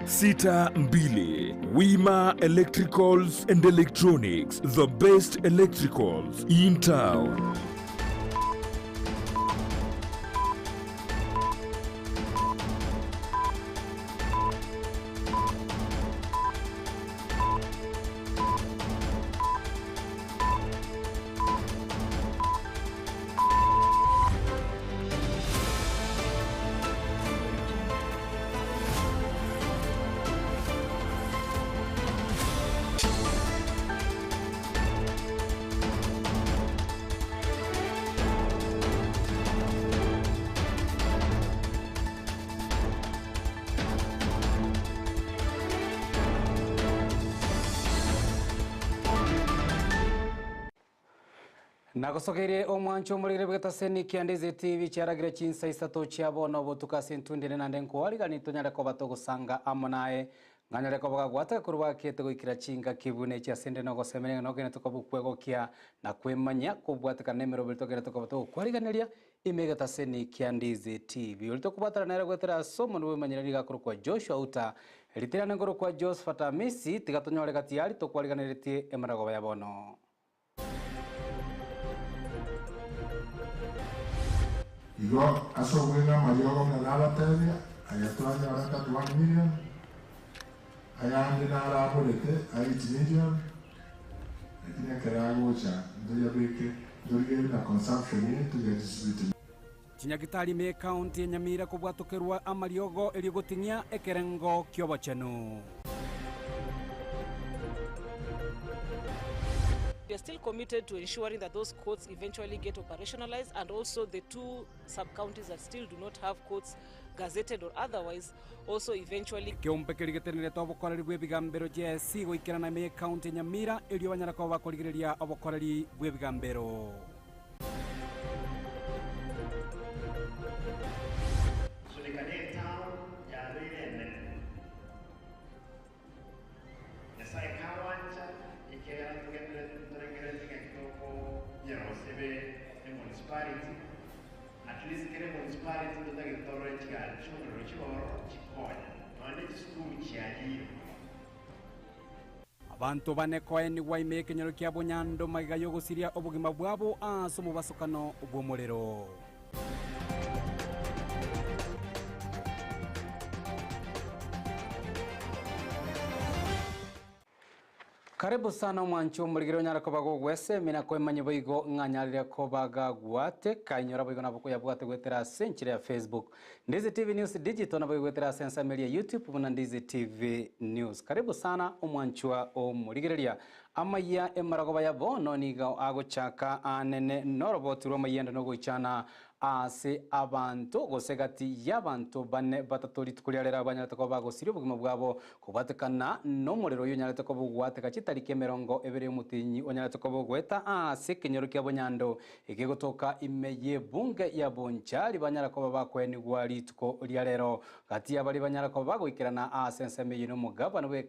62 Wima Electricals and Electronics, the best electricals in town. Nagosogere omwancho mulire bwetaseni Ndizi TV cyaragira Chinsa Isato cyabona obutuka sentundire nande nkwariga nitonyare ko batogusanga amonae nganyare ko bagwata kurwa kete goikira chinga kibune cya sende no gosemere no gene tukabukwego kya na kwemanya kubwatika nemero bitogere tukabato kwariganeria imega taseni Ndizi TV ulito kubatara nare gwetera somo no manyira gakuru kwa Joshua uta litirana ngoro kwa Josephat Amisi tigatonyore gatiari to kwariganeretie emarago bayabono. Igo asobuenga mayogo nalala tele ayatwanya arata 1 million ayandi nala bolete 8 million ekine karago cha ndoya beke ndorige na consumption to get distributed Chinyagitari me county ya Nyamira kubwatokerwa amariogo eligotinya ekerengo kyobochenu. We are still committed to ensuring that those courts eventually get operationalized, and also the 2 sub-counties that still do not have courts gazetted or otherwise also eventually. Kiombekerigitenere tobokoreri bwebigambero je sigo ikirana me county Nyamira elio banyara ko bakorigereria obokoreri bwebigambero. At least kere municipality to take torre chigal chumro chikonya ane school chiali Abantu bane koeni waime kenyero kya Bonyando magayo gusiria obugima bwabo asomo basokano obwomorero. Karibu sana mwancho muligiro nyara ko bago gwese mina ko emanye boigo nganyarire ko baga gwate kanyora boigo naboko yabwate gwetera century ya Facebook Ndizi TV News Digital na boigo gwetera sensa media YouTube na Ndizi TV News. Karibu sana omwancho o muligireria Amayia emarago bayabono niga ago chaka anene norobotiro mayenda no goichana ase abantu gosegati y'abantu bane batatori tukuliarera abanyarata ko bagosiri ubugima bwabo kubatekana no murero yonyarata ko bugwateka kitarike 20 umutinyi onyarata ko bugweta ase kenyero kya Bonyando ikigotoka imeye bunge ya Bonchari banyara ko babakweni gwari tuko liarero gati y'abali banyara ko bagoikirana ase nseme yino mugabano we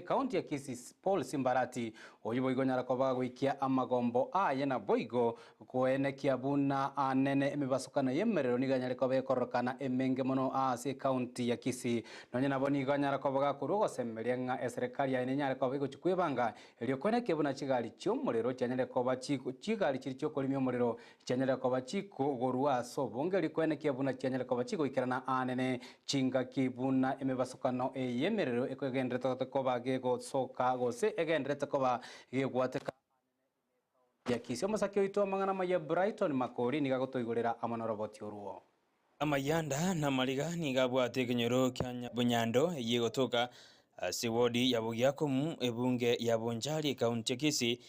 county ya Kisii Paul Simbarati oyibo igonyara ko bagoikia amagombo ayena boigo koene kiabuna anene basukana yemerero niganyare ko bekorokana emenge mono ase county ya Kisii nonye naboni ganyara ko bagakurugo semerenga serikali ya nyare ko bego chikwebanga elio kone kebuna chigali cyomurero cyanyare ko bachiko chigali kiri cyo kolimyo murero cyanyare ko bachiko gorwa so bongeri kone kebuna cyanyare ko bachiko ikirana anene chinga kibuna emebasukano yemerero ekogendrete ko bagego soka gose egendrete ko ba yegwateka ya Kisii omusake oito amangana maya Brighton makori niga gotoigorera amonoroboti oruo Amayanda na maliga niga bwate kenyero kya Bonyando yegotoka siwodi ya Bugiakomu ebunge ya Bonchari county Kisii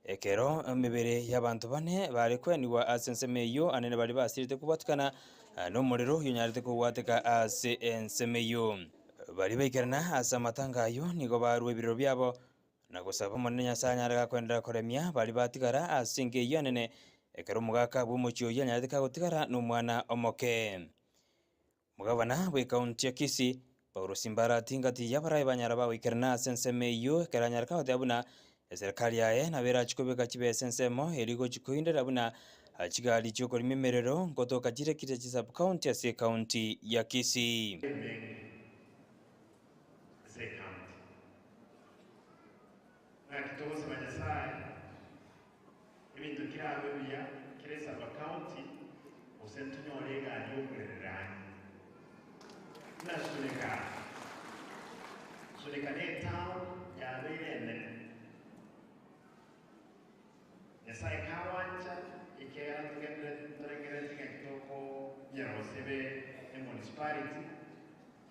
ekero mibere y'abantu bane bari kweniwa asensemeyo anene bari basirite kubatukana no muriro yonyarite kuwateka ase ensemeyo bari bekerana asa matangayo nigo barwe ibiriro byabo na gusaba munenya sanyaraga kwendera koremia bali batigara asinge yanene ekero mugaka bumucyo yanyarite kagotigara n'umwana omoke mugabana we county ya Kisii Paulo Simbarati ngati yabaraye banyara bawe ikerana sensemeyo keranyara ka abuna serikali yae nabera chikobeka chibe sensemo erigo chikuindera abuna chigali cyo kora imimerero ngotoka kirekire sub county ya county ya Kisii Katogosa Banyasai, ibintu kirabe biya kiresa county usentunyo lega yokureranye. Na Suleka ne town ya bene. Nyasai kawancha ikera tugere kitoko yarosebe municipality.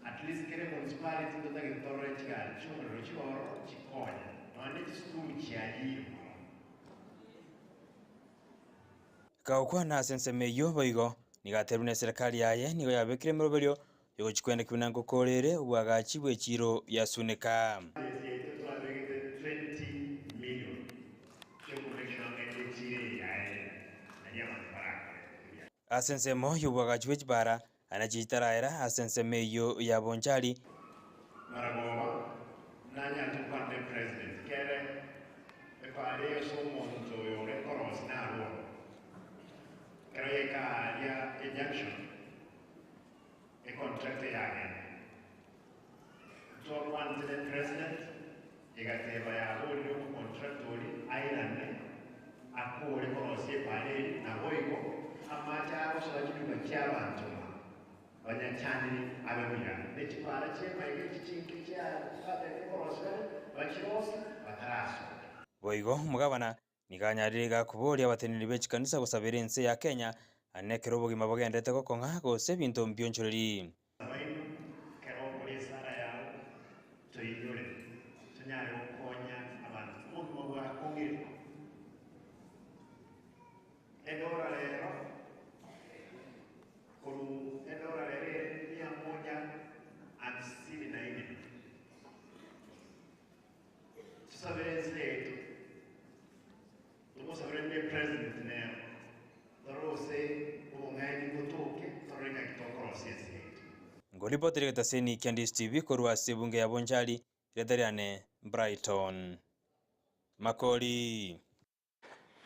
At least kere municipality tutagitore chigali chumuro chiboro chikonya. None chisukuru chiayi. Kaukwa na sensemeyo boigo nigaterune serikali yaye nigo yabekire meroberio yochikwenda kibinango korere ubwagachi bwechiro byasuneka. 20 million. Asensemo yubwagachi bwechibara anachitaraira asensemeyo yabonjali Maragoba nanya tupande president kere epale so monto yore koros na ro kere ka ya injection e contract ya so one the president egate ya ro contract ori airane akore koros e pale na boiko amacha so chiduka chabantu Banyachani abebuya nechipara chema ikichichinki cha fate koroswe bachirosa bataraso boigo mugabana nikanyaririga kuboria abateneri bechikanisa gusabira ense ya Kenya anekero obogima bogendete gokonga gose bintu mbionchoreri abaino kero polisa yao toyore tunyare ukonya abantu mundu mwa kongere edora lero kuru edora lere ni amoja ansili na ine tusabire zetu tumusabire president neo dorose ubungani butoke toreka kitokorosi zetu ngolipotere taseni Ndizi TV korwa sebunge ya bonjali redariane Brighton Makori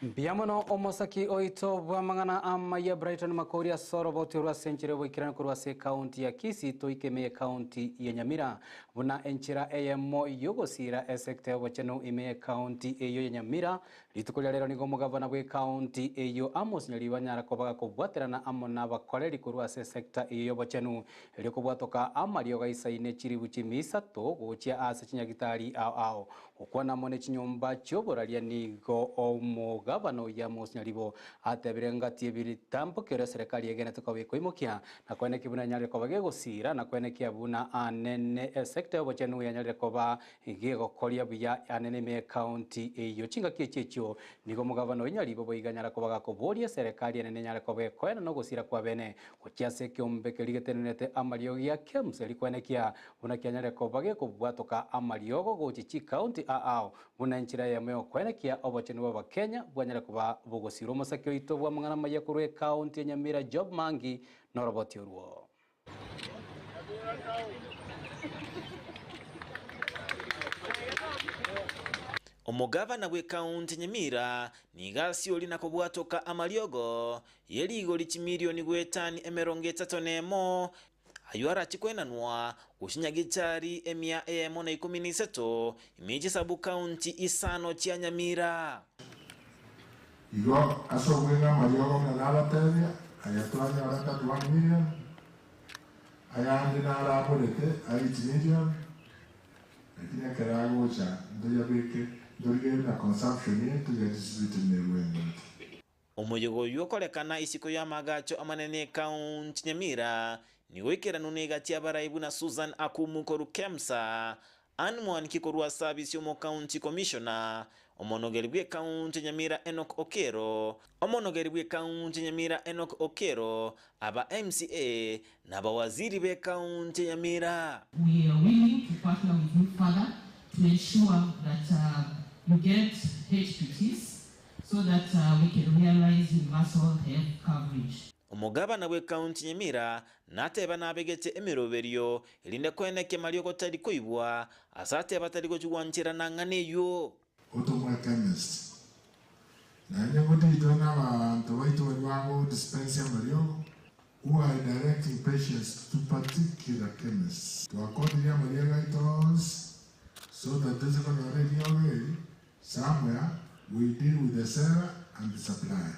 Biamono omosaki oito bwamangana Amayia Brighton Makori asoro bote rwa senchire bwikirana kurwa se county ya Kisii toikeme county ya Nyamira buna enchira eyemo yogosira sector wacheno ime county eyo ya Nyamira litukulia lero nigo mugavana bwe county eyo Amos Nyaribanyara kobaga kubwaterana amona bakoreri kurwa se sector eyo wacheno elio kubwatoka amalio gaisaine chiri buchimi Isato gochia ase chinyagitari ao okwana mone chinyomba choboralia nigo omo gavano ya Nyaribo atebirengatie biri tampo kero serikali yegena tukawiko imokia na kwene kibuna nyari ko bagego sira na kwene kiabuna anene sector bochenu ya nyari ko ba igego kolia buya anene me county eyo chinga kiechecho nigo mugavano Nyaribo boiganyara ko baga ko boria serikali anene nyari ko be kwena no gusira kwa bene ko chiase kyombe keligetenete amalio ya kemse likwene kia buna kyanyari ko bagego bwatoka amalio go gochichi county ao buna nchira ya meo kwene kia obochenu ba Kenya bwanyara kuba bogosiro masakyo ito bwa mangana maya kurwe county Nyamira job mangi noroboti urwo omugavana bwe county Nyamira nigasi olina ko bwatoka amaliogo yeligo lichimilioni gwetani emeronge 31 ayuara chikwenanwa kushinyagitari emia emo na 13 imiji sabu county isano chia Nyamira Igo asobwenga mariogo na lalatevia ayatwanya arata 1 million ayandi na rapolete ayitinidion lakini karago cha ndoya beke ndorige na consumption yetu ya distribute nerwende omuyogo yokolekana isiko ya magacho amanene county Nyamira niwekera nunega tia baraibu na Susan Akumuko Rukemsa anmwan kikorwa service yomo county commissioner omonogeribwe county Nyamira Enoch Okero omonogeribwe county Nyamira Enoch Okero aba MCA na bawaziri be county Nyamira. We are willing to partner with you further to ensure that you get HPTs so that we can realize universal health coverage. Omugabana bwe county Nyamira nateba nabegete emiroberio elinde kweneke malioko tali koibwa asate batali ko chuwanchira nanganeyo automobile chemist na nyabodi dona abantu waitu wango dispenser mariogo who are directing patients to particular chemists to accord their malarial so that this is already Somewhere we deal with the seller and the supplier.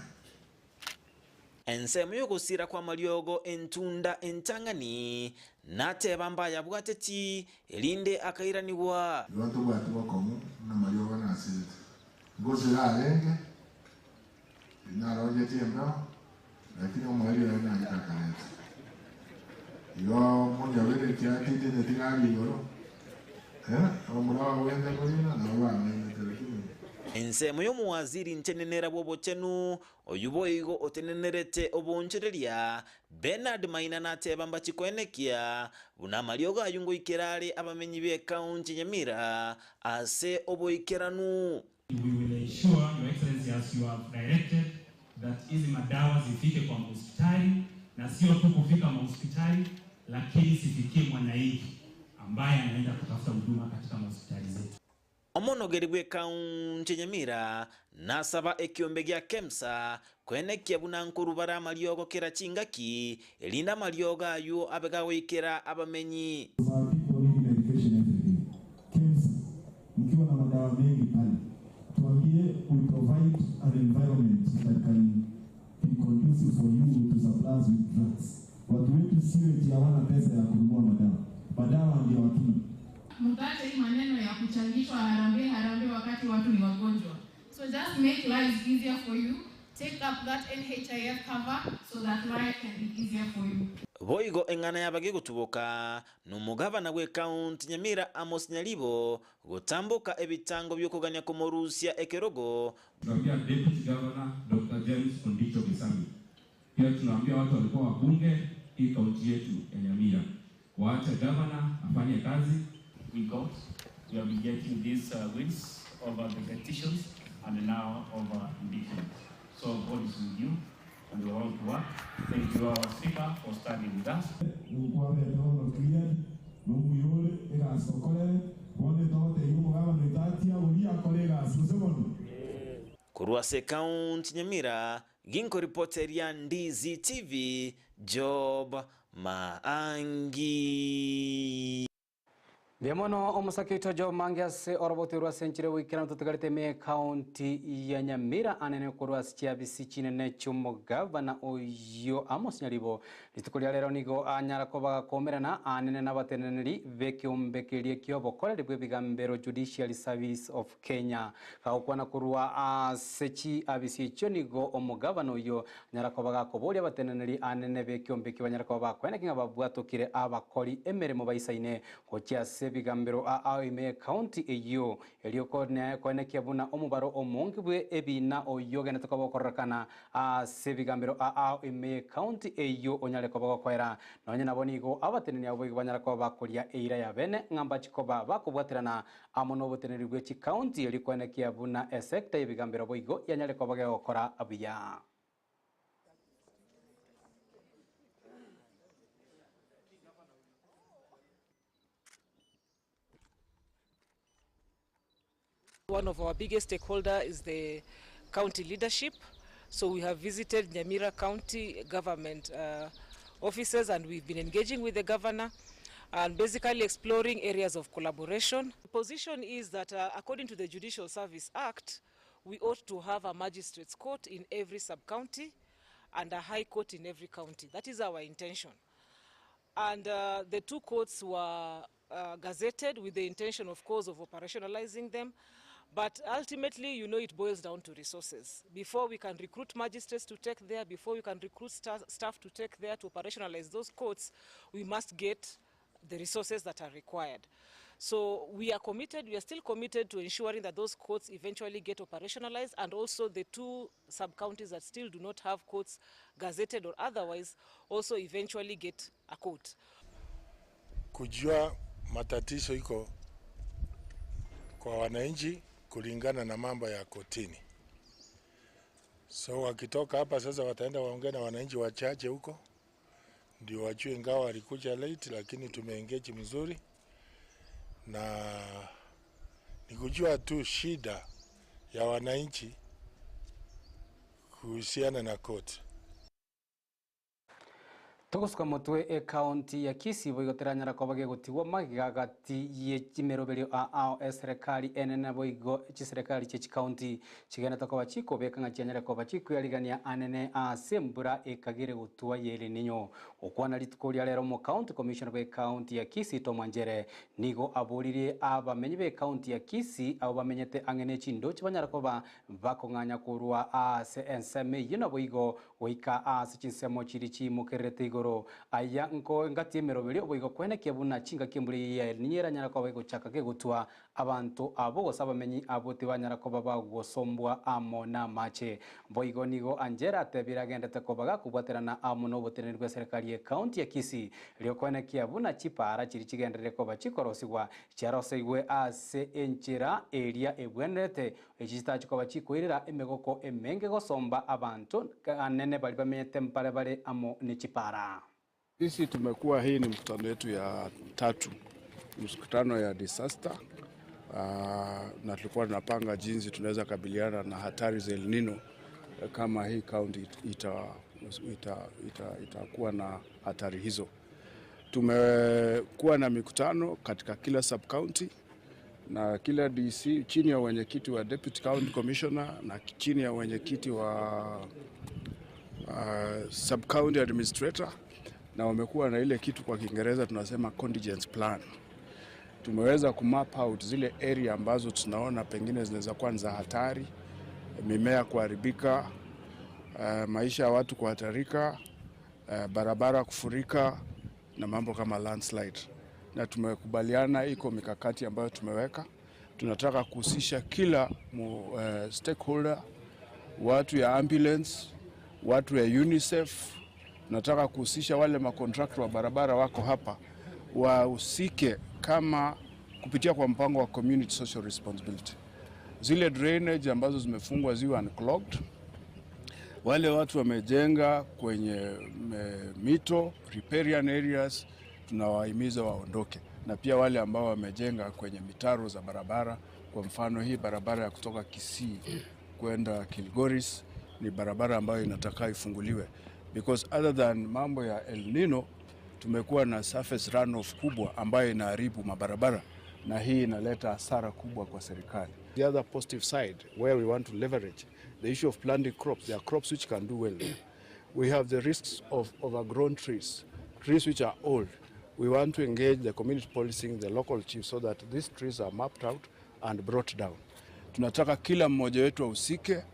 Ensemu yogusira kwa maliogo entunda entangani nateba mbaya bwateti elinde akairaniwa Lwatu bwatu bakomu na maliogo nasite. Ngosira alenge inaroje tiemba lakini omwali yana akakaleta. Yo moja wele kiati de tigari yoro. Omulawa wende kolina na wana telekini. Ensemu y'omuwaziri ntenenera bw'obochenu oyuboigo otenenerete obonchereria Bernard Maina nateba mbachikwenekia buna maliogo ayungo ikerale abamenyi be kaunti Nyamira ase oboikeranu. We will ensure, Your Excellency, as you have directed, that hizi madawa zifike kwa hospitali na sio tu kufika hospitali lakini sifikie mwananchi ambaye anaenda kutafuta huduma katika hospitali zetu. Omonogeri bwe kaunti Nyamira nasaba ekiombe gya KEMSA kwenekia buna nkuru bara maliogo kera chingaki elinda maliogo ayo abegawikera abamenyi. KEMSA mkiwa na madawa mengi pale tuambie, we provide an environment that can be conducive for you to supply with drugs. Watu wetu sio eti hawana pesa ya kununua madawa ndio watuma. Mkate hii maneno ya kuchangishwa harambee wakati watu ni wagonjwa. So just make life easier for you. Take up that NHIF cover so that life can be easier for you. Boigo engana yabage gutuboka n'umugabana we kaunti Nyamira Amos Nyalibo gutambuka ebitango byokuganya ku Morusia ekerogo. Tunaambia Deputy Governor Dr. James Kondicho Kisami. Pia tunaambia watu walikuwa wabunge hii kaunti yetu ya Nyamira. Waache governor afanye kazi. We have been getting these wins over the petitions and now over indictment. So God is with you and we want to work. Thank you, our speaker, for standing with us. Kuruase kaunti Nyamira, ginko reporter ya Ndizi TV, Job Maangi. Biamono omusakito jo mangiase orobotirwa senchire wikira tutugarite me county ya Nyamira anene kurwa sichiabisi chinene cy'umugabana oyo Amos Nyalibo litukulia lero nigo anyara kobaga komerana anene nabateneneri bekyombekerie kyobokore bwe bigambero Judicial Service of Kenya kaukwana kurwa sechi abisi cyo nigo omugabana oyo anyara kobaga kobolia bateneneri anene bekyombeki banyara kobaga kwene kinga babwatokire abakori emeremo bayisaine kochiase bigambero Amayia County eyo eliokone kwenekia buna omubaro omongi bwe ebina oyo gene tukabokorakana se bigambero Amayia County eyo onyale kobago kwera nonye nabonigo abateneni abo banyara ko bakolia eira ya bene ngamba chikoba bakubwatirana amono boteneri bwe chi county elikwenekia buna sector ebigambero boigo yanyale kobaga okora abiya. One of our biggest stakeholders is the county leadership. So we have visited Nyamira County government offices and we've been engaging with the governor and basically exploring areas of collaboration. The position is that according to the Judicial Service Act, we ought to have a magistrates court in every sub-county and a high court in every county. That is our intention. And the two courts were gazetted with the intention, of course, of operationalizing them. But ultimately, you know, it boils down to resources. Before we can recruit magistrates to take there, before we can recruit staff to take there to operationalize those courts, we must get the resources that are required. So we are still committed to ensuring that those courts eventually get operationalized, and also the two sub-counties that still do not have courts gazetted or otherwise also eventually get a court. Kujua matatizo iko kwa wananchi kulingana na mambo ya kotini. So wakitoka hapa sasa wataenda waongea na wananchi wachache huko ndio wajue, ingawa walikuja late lakini tumeengage mzuri na nikujua tu shida ya wananchi kuhusiana na court. Tugusuka mutwe county ya Kisii boigotera Nyarako bagegutigwo magagati ye chimeroberio a serikali enene boigo chiserikali chechi county chigena tokoba chiko bekanga Nyarako bachiko yaligania anene a sembura ekagire gutwa yele ninyo okwana litukoria lero mu county commissioner be county ya Kisii Tomwanjere nigo aburirie abamenyi be county ya Kisii abo bamenyete angene chindo chibanyarako bakonganya kurwa a enseme yino boigo oika a chinsemo chiri chimukerete igoro aya nko ngati emeroberi oboigo kwenekia buna chinga kimburi ya ninyera Nyarako bago chaka ke gutwa abantu abo gosabamenyi abote banyarako bagosombwa amo na mache boigo nigo Angera tebira gendete kobaga kubwaterana amo no botenerwe serikali ya county ya Kisii lyo kwenekia buna chipara chiri chigenderere koba chikorosigwa charoseigwe ase enchera area ebwenete ejista chikoba chikwirira emegoko emenge gosomba abantu anene bali bamenyete mpare bale amo ni chipara. Sisi tumekuwa, hii ni mkutano wetu ya 3, mkutano ya disaster, na tulikuwa tunapanga jinsi tunaweza kabiliana na hatari za El Nino kama hii county itakuwa na hatari hizo. Tumekuwa na mikutano katika kila sub county na kila DC chini ya wenyekiti wa deputy county commissioner na chini ya wenyekiti wa sub county administrator, na wamekuwa na ile kitu kwa Kiingereza tunasema contingent plan. Tumeweza kumap out zile area ambazo tunaona pengine zinaweza kuwa za hatari, mimea kuharibika, maisha ya watu kuhatarika, barabara kufurika na mambo kama landslide. Na tumekubaliana iko mikakati ambayo tumeweka. Tunataka kuhusisha kila stakeholder, watu ya ambulance, watu ya UNICEF. Nataka kuhusisha wale makontrakta wa barabara wako hapa wahusike kama kupitia kwa mpango wa community social responsibility. Zile drainage ambazo zimefungwa ziwe unclogged. Wale watu wamejenga kwenye mito, riparian areas, tunawahimiza waondoke. Na pia wale ambao wamejenga kwenye mitaro za barabara, kwa mfano hii barabara ya kutoka Kisii kwenda Kilgoris ni barabara ambayo inataka ifunguliwe. Because other than mambo ya El Nino, tumekuwa na surface runoff kubwa ambayo inaharibu mabarabara, na hii inaleta hasara kubwa kwa serikali. The other positive side where we want to leverage the issue of planting crops, there are crops which can do well. We have the risks of overgrown trees which are old. We want to engage the community policing, the local chiefs, so that these trees are mapped out and brought down. Tunataka kila mmoja wetu ahusike.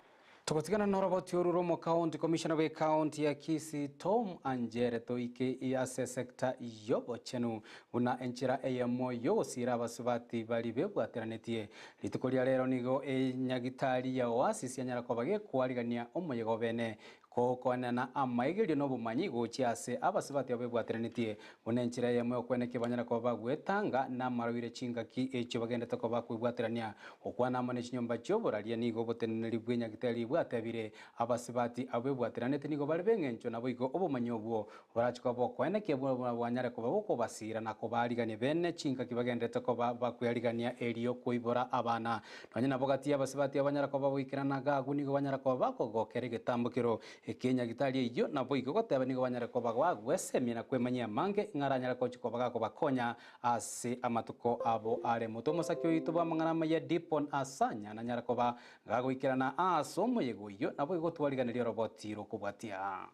Tukotikana na roboti oruro mo county commissioner we county ya Kisii Tomwanjere toike iase sekta yobo chenu una enchira eyamo yo sira basubati bali bebwateranetie litukoria rero nigo nyagitari ya oasis ya Nyarako bagekwarigania omoyego bene kokonana amaigerio no bumanyi gochiase abasubati abebwateranetie una enchira eyamo kweneke Banyarako bagwetanga na marwire chingaki echo bagendete ko bakwibwaterania okwana amane chinyomba choboraria nigo boteneri bwenyagitari bwatabire abasibati abebwateranete nigo bari bengencho nabo igo obumanyi obwo barachika bokweneke Banyarako baboko basira na kobarigane bene chinka kibagendete ko bakwirigania elio kuibora abana nanye nabogati abasibati Banyarako babwikirana gagu nigo Banyarako bako gokere getambukiro ekenya gitari iyo nabo igo goteba nigo Banyarako bagwesemi na kwemanya mange ngara Nyarako chiko bagako bakonya ase amatuko abo are mutomo sakyo yituba mangana ya dipon asanya na Nyarako bagagwikirana asomo yego iyo nabo igo twariganira roboti ro kubwatia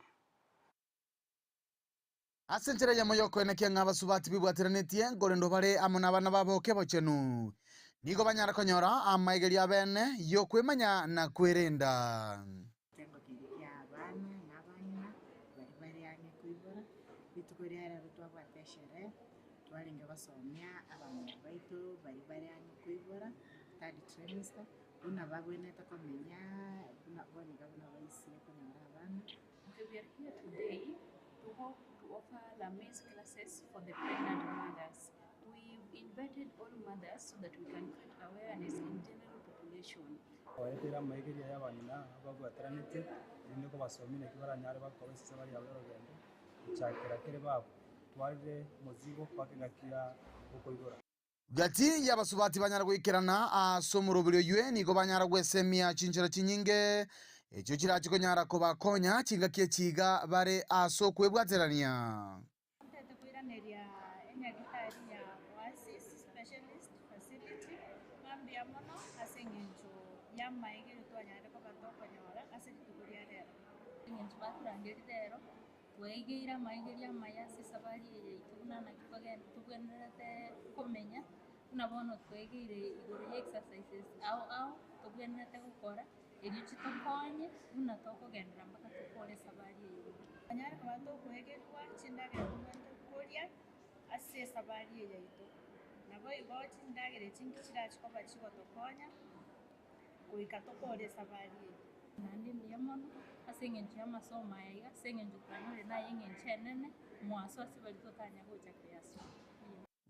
asenjera ya moyo kweneke ng'abasubati bibwateranĩtie ngorendo bare amona abana babo kebochenu nigo Banyarako nyora amaigeria bene yo kwemanya na kwirinda tengo kiria abana n'abana bari ane kuibora bitukoria rero twabwateshere twalinga basomya abana baitu bari ane kuibora third trimester una bagweneta komenya una bonika una baisi kunyora abana. We are here today to offer the maize classes for the pregnant mothers. We've invited all mothers so that we can create awareness in general population. Waetera maigeria y'abanyina bagwataranite niko basomine kibara nyare bakobese bari abarogende chakira kere babo twarire muzigo kwakengakia ukoigora gati y'abasubati Banyaragwikirana asomuro biryo yue nigo Banyaragwesemia chinchira chinyinge ekyo kirachikonyara kobakonya chingakie chiga bare aso kwebwaterania Tukwiraneria enyagitari ya Oasis Specialist Facility ngambia mono asengencho ya maigiri twanyare ko batokonyora asiritukuria rero ngencho bakurangiri rero tweigira maigiri ya mayasi sabari ye ituna na kipagenda tugwenerete komenya unabono twegire igoro exercises au tugwenerete gukora eri chitokonye una tokogendera mpaka tukore sabari ye anyara kwato kwegerwa chindagera kuria ase sabari ye yaito nabo ibo chindagera chinkishira chikoba chigotokonya kuika tokore sabari ye nandi ndiamono asengencho ya masomo aiga sengencho twanyore na yengenchenene mwaso asibali totanya gocha kriaso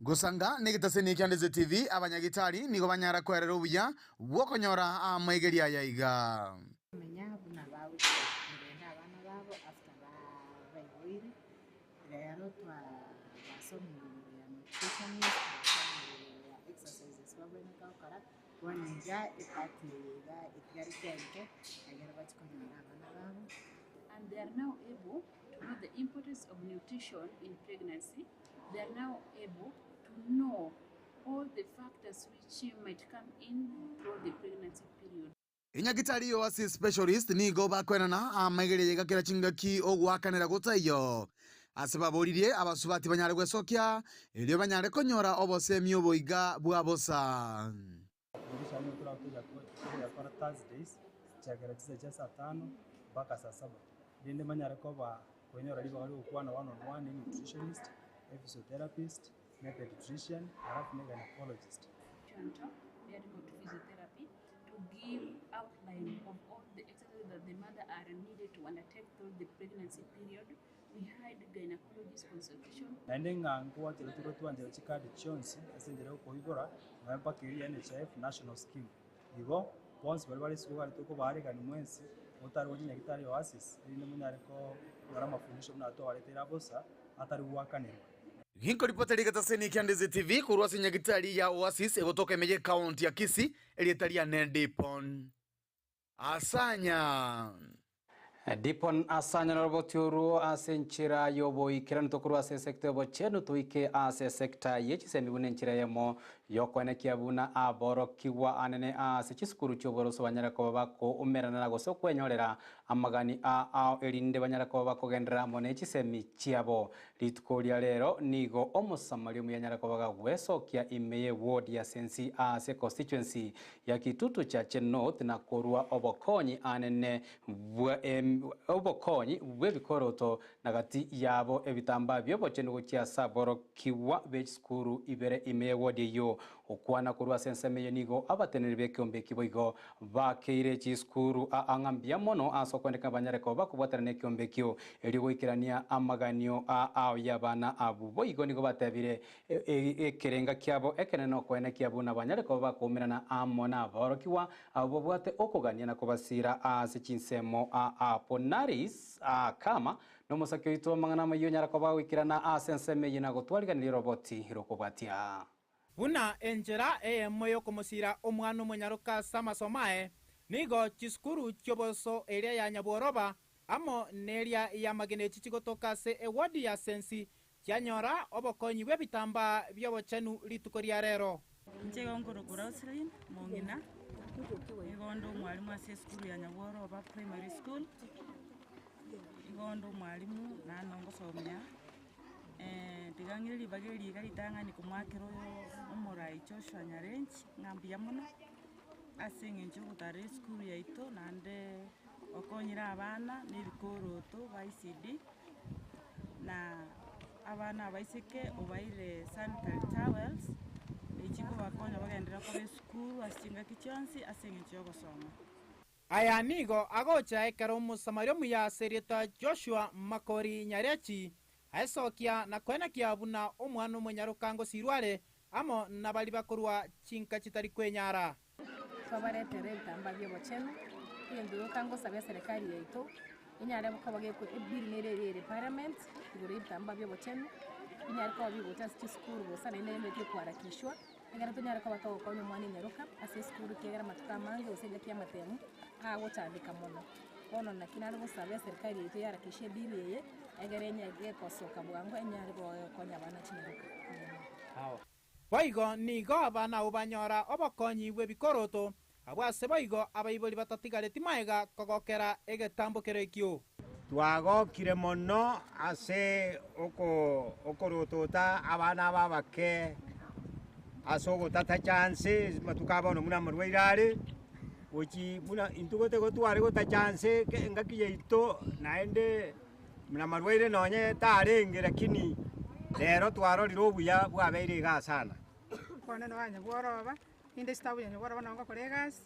Gusanga nigitaseni kya Ndizi TV abanyagitari nigo banyara kwerera ubuya bwokonyora amaigeria yaiga menya buna bawe ndenda abana babo after bayiwire rero twabasomi ya nutritionist ya exercises babona kakara wanija ipati ga itigari kenke agera bakikonyora abana babo and they are now able to know the importance of nutrition in pregnancy. They are now able to know all the factors which might come in through the pregnancy period. Inyagitari yo asi specialist nigo bakwenana amaigeria yaiga kira chingaki ogwakanira gutayo asibaboririe abasubati banyare gwesokia ilio banyare konyora obosemi oboiga bwabosa Ndishani turakuja kwa Thursdays chakera tisa saa 5 mpaka saa 7 ndinde manyare ko ba kwenyora riba wali ukwana one nutritionist, physiotherapist, pediatrician, alafu na gynecologist. We are going to physiotherapy to give outline of all the exercises that the mother are needed to undertake through the pregnancy period. We had gynecologist consultation. Nende ngangu wa tiro tuanje chikadi chonsi asendere ko igora na mpaka ili NHIF national scheme. Igo once bali suwa tuko bari kani mwensi utari wonya gitari Oasis inde munyare ko ngara mafundisho mna to waletera bosa atari wakanirwa. Hinko ripoteri gataseni kya Ndizi TV kurwa sinyagitari ya Oasis egotoka Amayia county ya Kisii elietaria Nedipon Asanya Dipon asanya na roboti uru ase nchira yobo ikira nitokuru ase sekta yobo chenu tuike ase sekta yechi semibune nchira yemo yokwene kiabuna aboro kiwa anene ase chiskuru choboro so banyara ko bako umerana nago so kwenyorera amagani a elinde banyara ko bako gendera mone chisemi chiabo litukoria rero nigo omusamali muyanyara ko baga gweso kia imeye ward ya sensi ase constituency ya kitutu cha Chenot na korua obokonyi anene obokonyi bwebikoroto nagati yabo ebitamba byobochenu gokia saboro kiwa bechskuru ibere imeye ward yo okwana kurwa senseme nigo abatenere bekombe kiboigo bakeire chiskuru angambia mono asokwendeka banyare ko bakubwaterane kiombe kyo erigo ikirania amaganio a yabana abuboigo nigo batebire ekerenga kiabo ekeneno kwene kiabuna banyare ko bakumirana amona borokiwa abo bwate okogania na kubasira ase chinsemo ponaris kama no musakyo ito mangana mayo nyara ko bawikirana asenseme yina gotwaliganira roboti hirokobwatia buna enjera moyo kumusira omwana omunyaruka samasomae nigo chiskuru choboso eria ya nyaboroba amo neria ya magene chichigotoka se ewadi ya sensi kyanyora obokonyi bwebitamba byobochenu litukoria rero njego ngorogora osrin mongina igondo mwalimu ase skulu ya nyaboroba primary school igondo mwalimu nanongo somya digangiri bageri gari tangani kumwakiro umurai Joshua Nyarenchi ngambia muno asinge njo gutare skulu yaito nande okonyira abana n'ibikoroto ba ICD na abana baiseke obaire sanitary towels ichigo bakonya bagendera ko skulu asinga kichonsi asinge njo gosoma aya nigo agocha ekero omusamario muya serieta Joshua Makori Nyarechi aisokia na kwena kiabuna omwana omunyarukango sirware amo nabali bakorwa chinka chitari kwenyara twabaretere bitamba byobocheno yendo kango sabya serikali yaito inyare bukabage ko ebiri nerere parliament igore bitamba byobocheno inyare ko bibota school bosana ine nende kwarakishwa egera tunyare ko batogo konyo mwana nyaruka ase skuru kegera matuka mange usenge kia matemu gochandika mono bono naki nare gosaba serikali yetu yarakishe bili yeye egera enyage kosoka bwangu enyare konya abana chinyaruka boigo nigo abana obanyora obokonyi bw'ebikoroto abwase boigo abaibori batatigareti maega kogokera egetambokero ekio twagokire mono ase okorotota abana babake ase ogotata chance matuka bono muna marwaire are gochi muna intugote gotware gota chance ngaki yaito naende muna marwaire nonye tarenge lakini lero twarorire obuya bwabeire iga sana kone no anya bworoba inde stabu nya bworoba nongo kolegas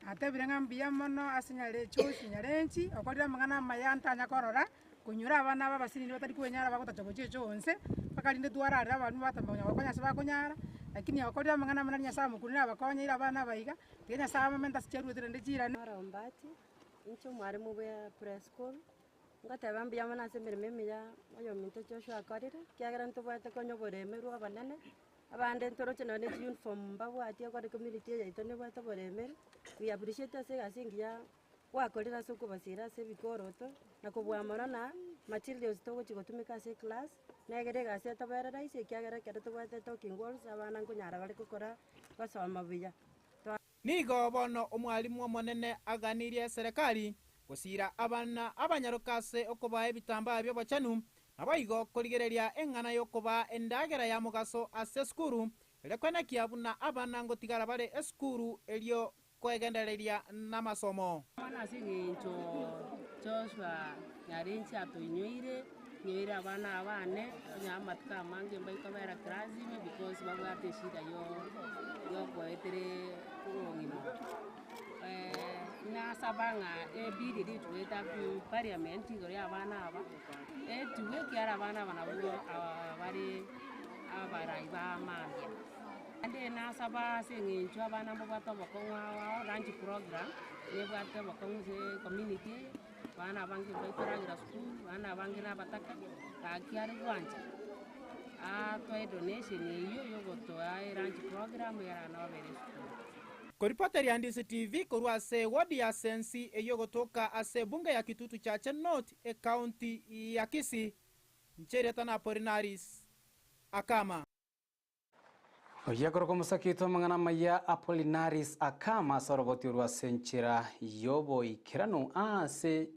atebire ngambia mono asinyare chosi nyarenchi okorira mangana mayanta anya korora kunyura abana babasini batari kwenyara bagota boche chonse bakalinde twarara abantu batamanya bakonya saba konyara lakini okorira mangana mananya samu kunira bakonya ira abana baiga tigenya sama menta sicheru tirende chira rombati incho mwarimu bwa preschool ngateba mbia mana semere memeya oyo minto chosho akorire kiagera ntobwate konyo boremeru abanene abande ntoroche none uniform babwati akore community yaito ne bwate boremere we appreciate ase gasingia wakorira soko basira se bikoroto na kubwamana na materials to gochigotumika ase class negere gase toberera ise kiagera kere tobwate talking walls abana nkonyara bari gukora basoma buya nigo bono omwalimu omonene aganirie serikali gusira abana abanyarukase okuba ebitambaa by'obochanu nabaigo kurigereria eng'ana yokuba endagera ya mugaso ase skuru erekwenekia buna abana ngotigara bare eskuru elio kwegendereria n'amasomo abana asing'encho Joshua nyarenchi atoinyoire nyoire abana abane nyamatuka amange mbaikobera krasime because babwate shida yo kwetere kurong'ino nasabanga ebiri ritweta parliament igoro y'abana aba etuwe kiara abana banabwo bari abarai b'amambia ande nasaba seng'encho abana mbobwata obokong'wa lunch program nebwate obokong'u community bana bange baituragira school bana bange nabataka kakiare gwanja atwae donation iyo yogotoa lunch program yarana babere school koripoteri ya Ndizi TV korwa ase wadi ya sensi eyogotoka ase bunge ya Kitutu Chache North county ya Kisii nchere tana Apollinaris Akama Oyagoro musakito mangana maya Apollinaris Akama soroboti urwa senchira yobo ikirano ase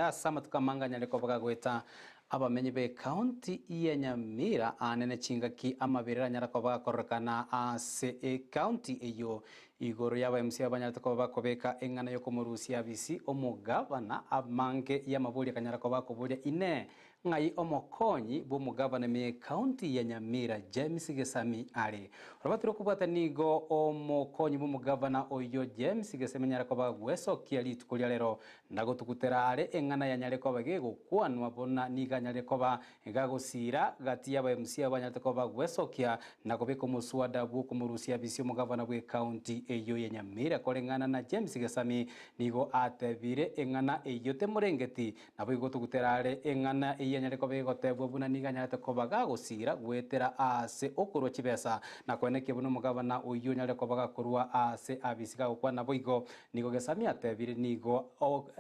asa matuka manganya leko bagagweta abamenyi be county ya Nyamira anene chingaki amabirira nyarako bagakorokana ase county eyo igoro yaba MC abanyarako bakobeka engana yo komurusia bisi omugabana amange ya mabuli kanyarako bakobulia ine ngai omokonyi bumugabana me county ya Nyamira James Gesami ali robatiro kubata nigo omokonyi bumugabana oyo James Gesami nyarako bagweso kiali tukulia lero ndago tukutera ale engana ya nyareko bagego kwanwa bona niga nyareko ba gagosira gati yaba MC abanyarako bagweso kia nakobeko muswada bu kumurusia bisi omugabana bwe county eyo ya Nyamira kolengana na James Gesami nigo atebire engana eyo temurengeti nabo igo tuguterare engana eyo nyareko begotebwa buna niga nyarete kobaga gusira gwetera ase okoro chibesa na kweneke buno mugabana oyo nyareko bagakorwa ase abisiga gukwa nabo igo nigo Gesami atebire nigo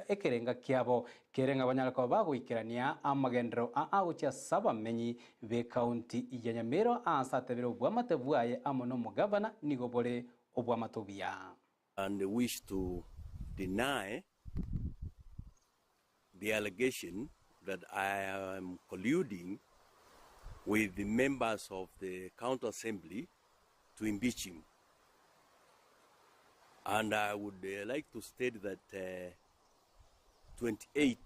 ekerenga kiabo kerenga abanyareko bagoikerania amagendero agucha saba menyi be county ya Nyamira asa atebire obwamatebuaye amono mugabana nigo bole and wish to deny the allegation that I am colluding with the members of the county assembly to impeach him. And I would like to state that 28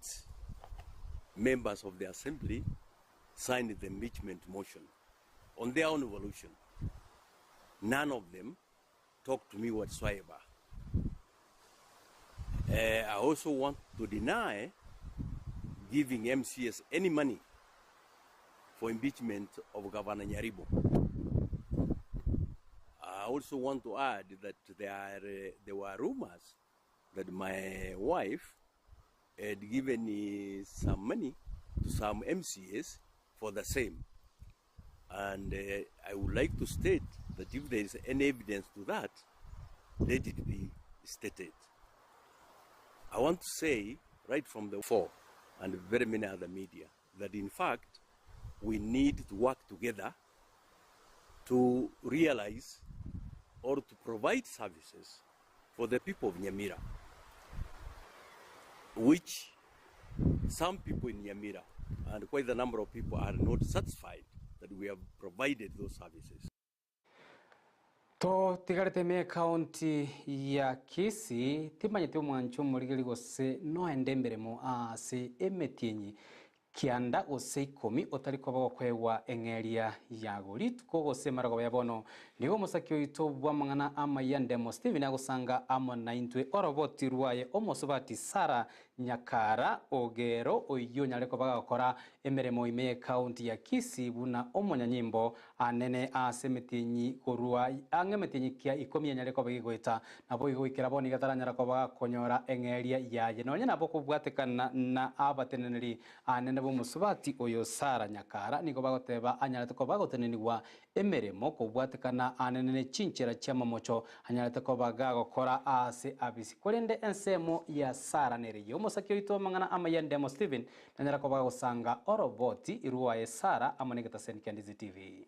members of the assembly signed the impeachment motion on their own evolution. None of them talk to me whatsoever. I also want to deny giving MCS any money for impeachment of Governor Nyaribo. I also want to add that there were rumors that my wife had given some money to some MCS for the same. And I would like to state that if there is any evidence to that, let it be stated. I want to say right from the fore and very many other media that in fact we need to work together to realize or to provide services for the people of Nyamira, which some people in Nyamira and quite a number of people are not satisfied that we have provided those services. To tigarite me county ya Kisii timanyete mwancho murigeri gose no endembere mo ase emetienyi kianda gose 10 otariko bagokwegwa engeria ya gorit ko gose marago yabono nigo musakyo ito bwamangana Amayia ndemo Steven agusanga amona intwe oroboti ruaye omosubati Sara Nyakara ogero oyo nyareko bagakora emeremo ime county ya Kisii buna omonyanyimbo anene asemetinyi korua angemetinyi kia 10 nyareko bagigweta nabo igwikira boni gataranyara ko bagakonyora engeria yaye nonye nabo kubwatekana na abateneneri anene bomusubati oyo Sara Nyakara nigo bagoteba anyarete ko bagotenenigwa emeremo kubwatekana anene Chinchera cyamamocho anyarete ko bagakora ase abisi korende ensemo ya Sara neriyo musakyo ito mangana Amayia ndemo Steven nanyara ko bagosanga oroboti iruaye Sara amonegeta senkia Ndizi TV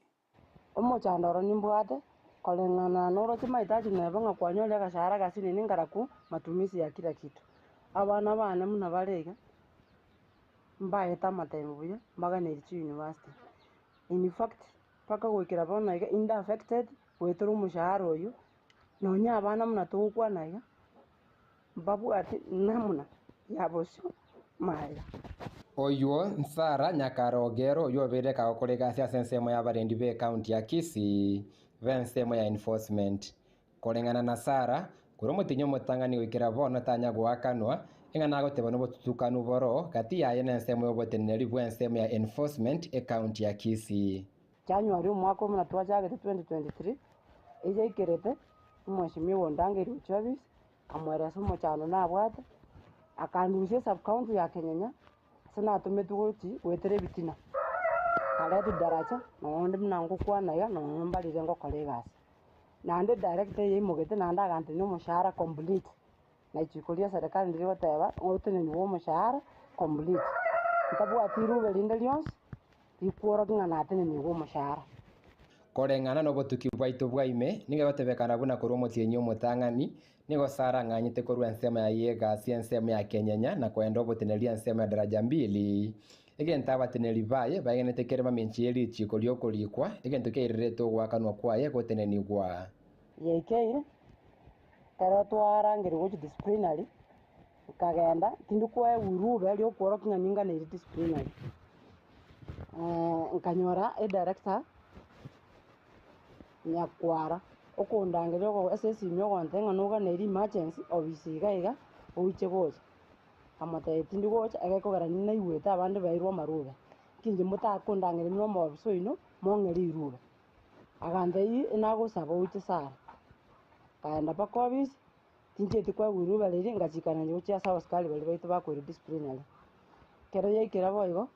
omochandoro nimbwate kolengana noro mahitaji nebanga kwanyole gashara gasini ningaraku matumizi ya kila kitu abana bana muna barega mbaye tamatembuye magana irichi university in fact paka gwikira bona iga inda affected wetoro umushahara oyu nonya abana muna tukwa naiga babu ati namuna yabosho maya Oyuo Sara Nyakara ogero yobere ka kolega cia sensemo ya barendi be county ya Kisii vensemo ya enforcement kolengana na Sara kuromutinyo mutangani wikira bona tanya gwakanwa ingana goteba no botutukanu boro kati ya ensemo yoboteneri bwensemo ya enforcement e county ya Kisii January mwaka muna twajagete 2023 ije ikerete mweshimiwa ndangeri uchobis amweresa umuchano nabwate akandushye sub county ya Kenyanya sana tumetuguti wetere bitina kaletu daracha nondi mnangu kwana ya no mbalire ngo kolegas nande director ye mugete nanda gante no mushahara complete na chikulia serikali ndiro teba otene ni wo mushahara complete ntabu atiru belinde lions ikworo ngana atene ni wo mushahara kolengana no botuki bwaitu bwaime niga batebekana buna kuromotienyo mutangani nigo Sara nganyite korwa ensema ya yega ensema ya Kenyanya na kwenda oboteneria ensema ya daraja 2 egenta abateneri baye bagenete kerema menchieri chiko lyokolikwa egento keireto gwakanwa kwaye gotenenigwa yekeire karo twarangire go disciplinary kagenda tindu kwa urube lyo kworo kinganinga ne disciplinary nkanyora director nyakwara okundangire go SSC myogo ntenga nuga ne emergency obisiga oiche gocha amate tindu gocha agekogera nina iweta abande bairwa marube kinje mutakundangire no mobiso ino mongeri irube agandei nagusaba oiche Sara kaenda pakobis tinje tikwa urube riri ngachikana nyo cha sawa skali bali baitu bakwire disciplinary kero yekira boigo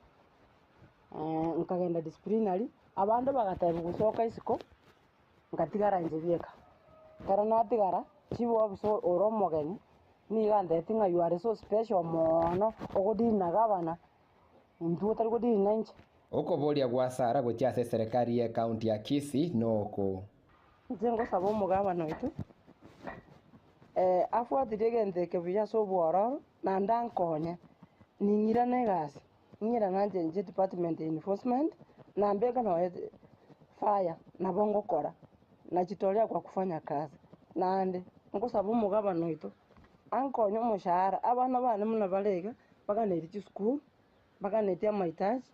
nkagenda disciplinary abande bagateba gusoka isiko ngatigara nje bieka kero natigara chibo obiso oromogeni ni gande tinga you are so special mono ogodina gabana ndu tari godina nje okoboria gwa Sara gotiase serikali ya county ya Kisii noko nzengo sabo mugabana wetu afuatire gente kebiya so bwara na ndankonye ningira negasi ngira nanje nje department enforcement na mbega no fire na bongo kora na jitolea kwa kufanya kazi nande ngosaba umugabano wetu ankonye umushahara abana bana muna balega baganeri school baganeti amahitaji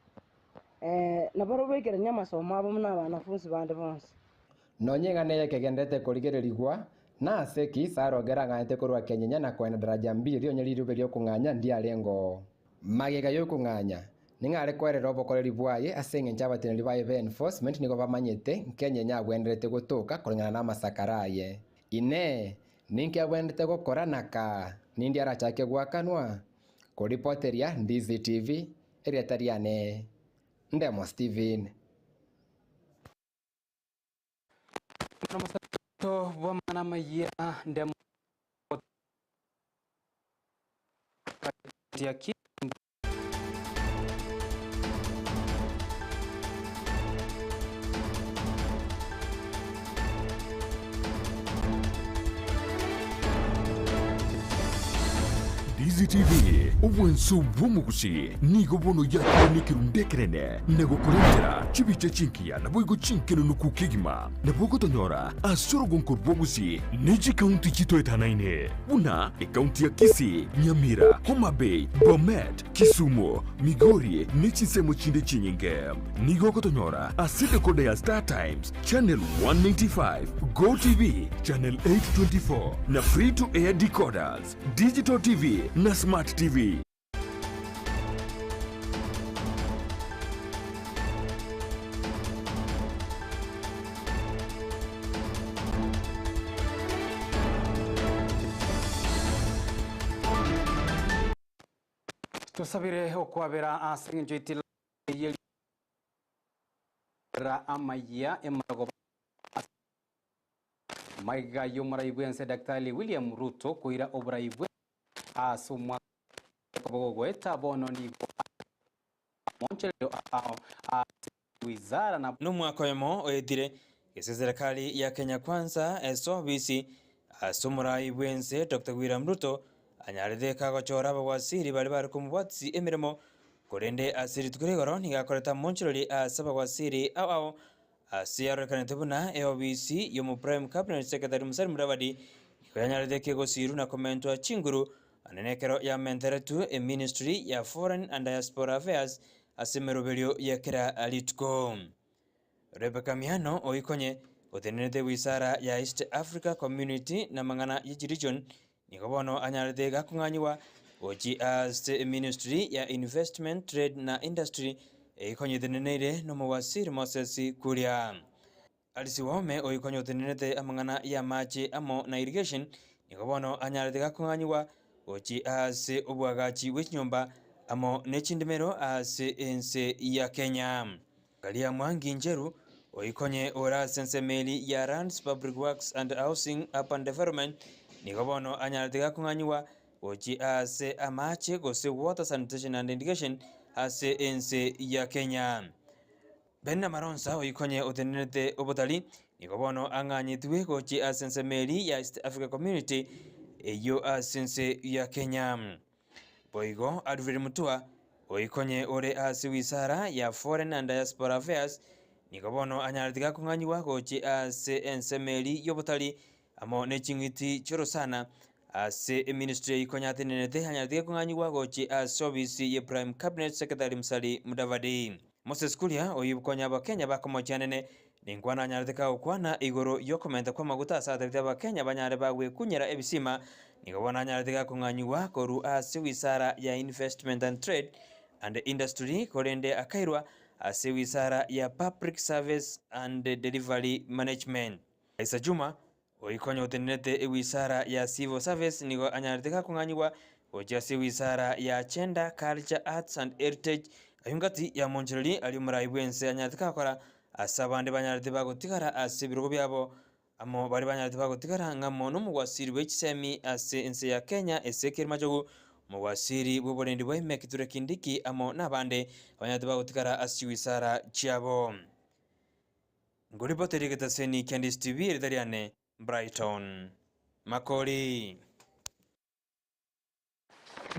na baro begeranya amasomo abo muna banafunzi bande bonse nonyenga neye kegendete kurigererigwa na seki Sara ogera ngante korwa Kenyanya na kwenda daraja 2 onyeri rubelio kunganya ndi alengo magega yo kunganya ningare kwerera obokoreri bwaye asenge nchabateneri baye be enforcement nigo bamanyete Kenyanya agwenderete gutuka kolengana na masakaraye ine ninki agwendete gukora naka nindi arachake gwakanwa kuripoteria Ndizi TV erietariane ndemo Steven to bwa Amayia ndemo ya Ndizi TV obwenso bwomugusi nigo bono yakene kirundekerene nego kurengera chibiche chinkia na boigo chinkeno nukukigima na bogo tonyora asoro gonkor bwogusi neji county chito etanaine buna county ya Kisii, Nyamira, Homa Bay, Bomet, Kisumu, Migori nechi semo chinde chinyinge nigo kotonyora aside kode ya Star Times channel 195 Go TV channel 824 na free to air decoders digital TV na Smart TV. Tusabire okwabera asenjo itila yeli ra Amayia emago maiga yomuraibwense Daktari William Ruto kuira oburaibwe asumwa kobogweta bono ni monchelo wizara na numwaka yemo oyedire ese serikali ya Kenya Kwanza SOBC asumuraibwense Dr. William Ruto anyaride kagochora abagwasiri bari bari kumubwatsi emirimo kurende asiri tukuregoro nigakoreta monchelo asabagwasiri ao asiyarekanete buna SOBC yomu Prime Cabinet Secretary Musari Mudavadi yanyaride kegosiru na komento chinguru anenekero ya menteretu Ministry ya Foreign and Diaspora Affairs asemerobelio ya kera alitko Rebecca Miano oikonye otenenete wizara ya East Africa Community na mangana ya region nikobono anyaride gakunganyiwa oji as Ministry ya Investment Trade na Industry ikonye tenenere no mawasiri Moses Kuria alisiwome oikonye otenenete amangana ya maji amo na irrigation nikobono anyaride gakunganyiwa ochi ase obwagachi w'ekinyomba amo n'ekindimiro ase ense ya Kenya Galia Mwangi Njeru oikonye ora sensemeli ya Lands Public Works and Housing Urban Development nikobono anyaritiga kunganyiwa ochi ase amache gose water sanitation and irrigation ase ense ya Kenya Benna Maronsa oikonye otenenete obotali nikobono anganyitwe ochi ase sensemeli ya East Africa Community eyo asense ya Kenya Boigo Advil Mutua oikonye ore ase wizara ya Foreign and Diaspora Affairs nikobono anyaritiga kunganyiwa gochi ase ensemeli yobotali amo nechingiti chorosana ase Ministry ikonya tenenete anyaritiga kunganyiwa gochi ase obisi ye Prime Cabinet Secretary Musali Mudavadi Moses Kuria oibukonya abakenya bakomochanene ningwana anyaritiga okwana igoro yokomenta kwa maguta asatete abakenya banyare bagwe kunyera ebisima nikobona anyaritiga kunganyiwa koru ase wizara ya Investment and Trade and Industry korende akairwa ase wizara ya Public Service and Delivery Management Isa Juma oikonye otenenete wizara ya Civil Service nigo anyaritiga kunganyiwa oja ase wizara ya Gender, Culture, Arts and Heritage ayungati ya monchereri ali muraibwense anyaritiga kora asabande banyarite bagotigara ase birogo byabo amo bari banyarite bagotigara ngamo no mugwasiri w'ekisemi ase ense ya Kenya esekeri majogo mugwasiri bwoborendi bwa Mekiture Kindiki amo nabande banyarite bagotigara ase wizara chiabo ngori boterigeta seni Candice TV ritariane Brighton Makori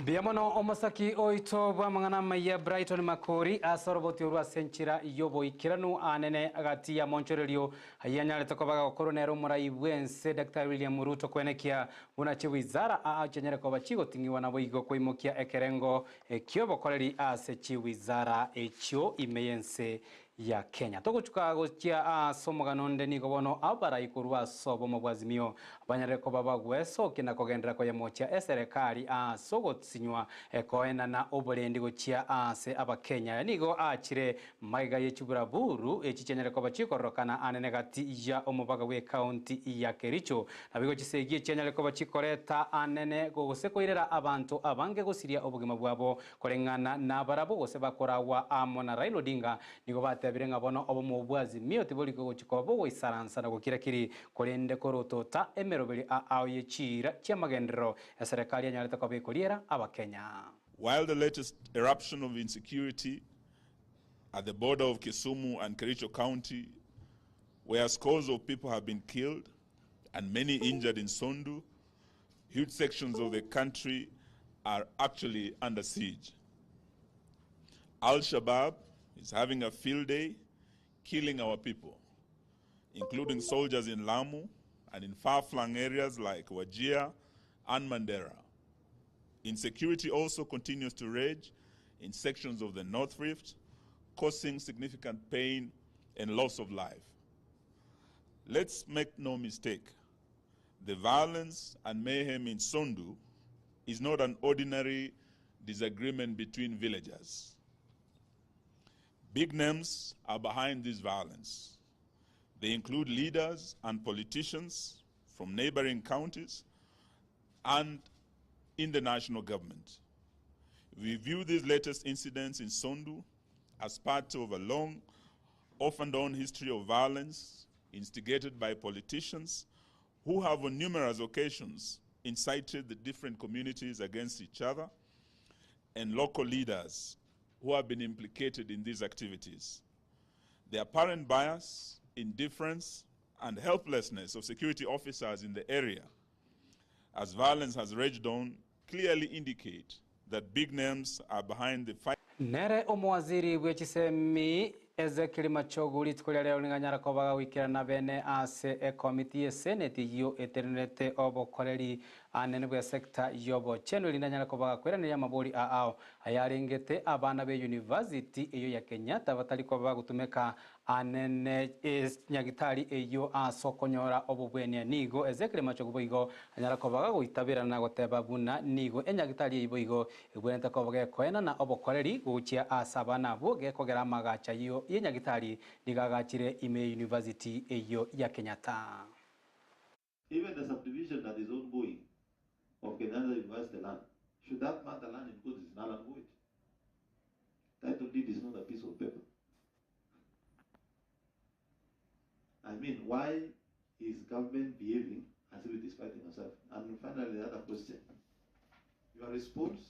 Biamono omasaki oito bamangana Amayia Brighton Makori asoroboti urwa senchira yobo ikiranu anene agati ya monchorelio hayanyale tokobaga koronero muraibwense Dr. William Ruto kwenekia unache wizara achenyere kwa bachigo tingiwa na boigo koimokia ekerengo kiobo koleri ase chi wizara echio imeyense ya Kenya tokuchuka gochia somoganonde nigobono abara ikurwa sobo mabwazimio banyareko baba gweso kinakogendera kwa yamocha serikali sogotsinywa koena na oborendi gochia ase abakenya nigo achire maiga yechubura buru echichenyereko bachikorokana anenegati ya omubaga we county ya Kericho nabigo chisegie chenyereko bachikoreta anene gogosekoirera abantu abange gosiria obugima bwabo korengana na barabo gose bakorawa amona Raila Odinga nigo bate batebire ngabono obo mubwazi mio tiboli ko chiko bo isaransa na gukira kiri kurende korotota emerobeli ao yechira chia magendero ya serikali yanyaleta kwa bikuriera abakenya. While the latest eruption of insecurity at the border of Kisumu and Kericho County, where scores of people have been killed and many injured in Sondu, huge sections of the country are actually under siege. Al-Shabaab is having a field day, killing our people, including soldiers in Lamu and in far-flung areas like Wajir and Mandera. Insecurity also continues to rage in sections of the North Rift, causing significant pain and loss of life. Let's make no mistake, the violence and mayhem in Sondu is not an ordinary disagreement between villagers. Big names are behind this violence. They include leaders and politicians from neighboring counties and in the national government. We view these latest incidents in Sondu as part of a long, off-and-on history of violence instigated by politicians who have on numerous occasions incited the different communities against each other, and local leaders who have been implicated in these activities. The apparent bias, indifference, and helplessness of security officers in the area as violence has raged on clearly indicate that big names are behind the fight. Nere omwaziri bwechisemi Ezekiel Machogu litkulia leo nganyara kobaga wikira na bene ase e committee senate yo eternete obokoreri anene bwa sector yobo cheno lindanyara kobaga kwera ya mabori ao ayaringete abana be university eyo ya Kenyatta batali kobaga gutumeka anene nyagitari eyo asokonyora obubwenia nigo Ezekiel Machogu boigo anyara kobaga guitabira na goteba buna nigo enyagitari eyo ebwenta kobaga koena na obokoreri guchia asabana boge kogera magacha yo yenyagitari ligagachire ime university eyo ya Kenyatta. Even the subdivision that is ongoing of Kenyatta University land, should that matter land in goods is null and void. Title deed is not a piece of paper. I mean, why is government behaving as if it is fighting itself? And finally, the other question. Your response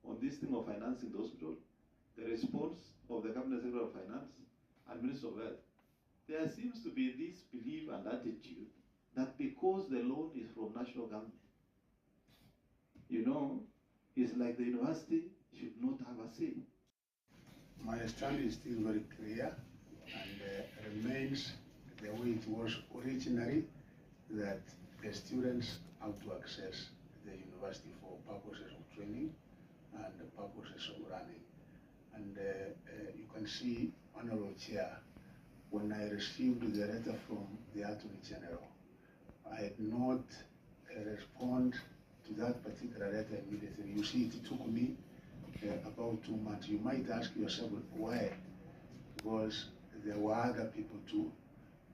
on this thing of financing the hospital, the response of the Cabinet Secretary of Finance and Minister of Health, there seems to be this belief and attitude that because the loan is from national government, you know, it's like the university should not have a say. My stand is still very clear and remains the way it was originally, that the students have to access the university for purposes of training and the purposes of running. And you can see, Honorable Chair, when I received the letter from the Attorney General, I had not respond to that particular letter immediately. You see, it took me about 2 months. You might ask yourself why, because there were other people too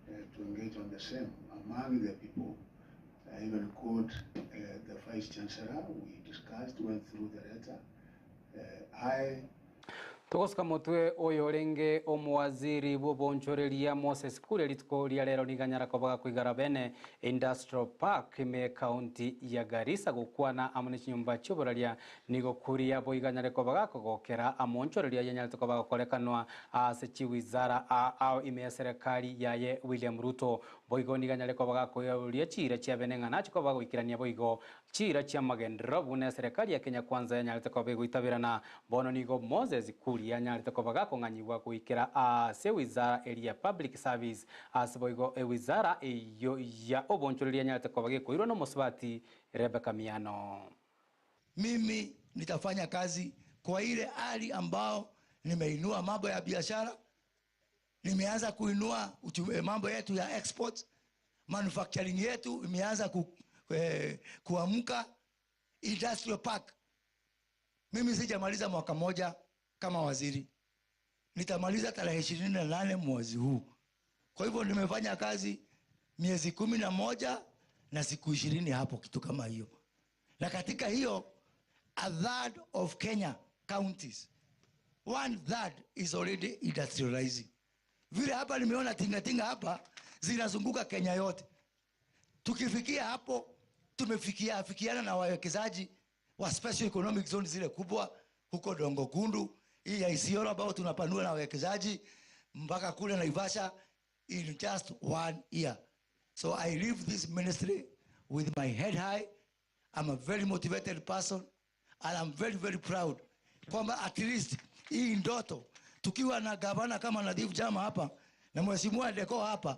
to engage on the same. Among the people, I even called the Vice Chancellor. We discussed, went through the letter. Togosika mutwe oyo renge omwaziri bobonchoreria Moses Kure litkoria lero niganyara kobaga kwigara bene Industrial Park me county ya Garissa gukwana amune nyumba choboraria nigo kuria boiganyare kobaga kogokera amonchoreria yanyara kobaga kolekanwa asechi wizara au ime serikali yaye William Ruto boigo niganyare kobaga koyoria chira chia benenga nacho kobaga ikirania boigo chira chia magendro bune serikali ya Kenya Kwanza yanyara kobaga itabirana bono nigo Moses Kure yanyarite kobaga konganyiwa kuikira se wizara area public service asiboigo wizara eyo ya obonchoreria yanyarite kobaga koirwa no musubati Rebecca Miano. Mimi nitafanya kazi kwa ile hali ambao nimeinua mambo ya biashara, nimeanza kuinua mambo yetu ya export, manufacturing yetu imeanza kuamka. Industrial Park, mimi sijamaliza mwaka moja kama waziri, nitamaliza tarehe 28 mwezi huu. Kwa hivyo nimefanya kazi miezi 11 na siku 20 hapo, kitu kama hiyo. Na katika hiyo, a third of Kenya counties 1/3 is already industrializing. Vile hapa nimeona tingatinga hapa zinazunguka Kenya yote. Tukifikia hapo tumefikiana na wawekezaji wa special economic zone zile kubwa huko Dongo Kundu, hii ya Isiolo ambao tunapanua na wawekezaji mpaka kule Naivasha in just 1 year. So I leave this ministry with my head high. I'm a very motivated person and I'm very, very proud kwamba at least hii ndoto tukiwa na gavana kama Nadif Jama hapa na mheshimiwa Deko hapa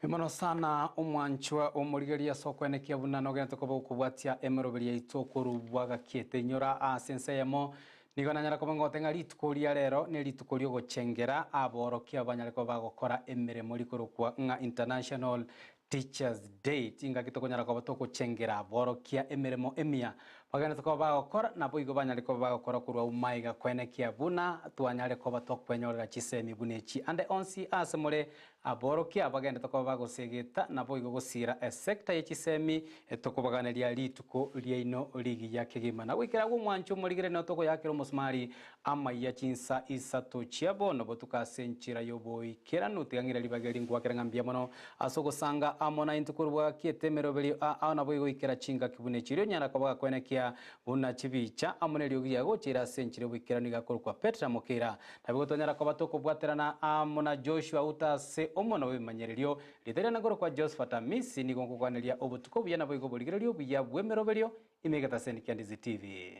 Mimono sana umwanchwa umurigeria soko enekia bunano gento ko bukubwatia emeroberia itokurubwaga kiete nyora asense yamo nigona nyara ko ngotenga litukuria rero ne litukurio gochengera aborokia abanyareko bagokora emiremo likorokwa nga International Teachers Day tinga kitoko nyara ko batoko chengera aborokia emiremo emia bagana to ko bagokora na boigo banyareko bagokora kurwa umaiga kwenekia buna twanyare ko batokwenyorera chisemi bunechi ande onsi asemore aborokia bagenda to ko bagosegeta na boigo gosira sector ye chisemi etokobaganeria lituko liaino ligi ya kigima na wikira gwo mwancho murigire no toko yakiro musmari Amayia Chinsa Isato chiabo no botuka senchira yoboi keranu tigangira libageri ngwakira ngambia mono asogo sanga amona intukurwa kietemerobeli aona boigo ikera chinga kibune chirio nyara ko bagakwenekia buna chibicha amone liogia gochira senchire wikira nigakorwa Petra Mokera nabigotonyara ko batoko bwaterana amona Joshua utase omono wemanyererio literana goro kwa Josephat Amisi ni gongokwaneria obutuko buyana boigo boligererio buya bwemeroberio imegata sendi Ndizi TV.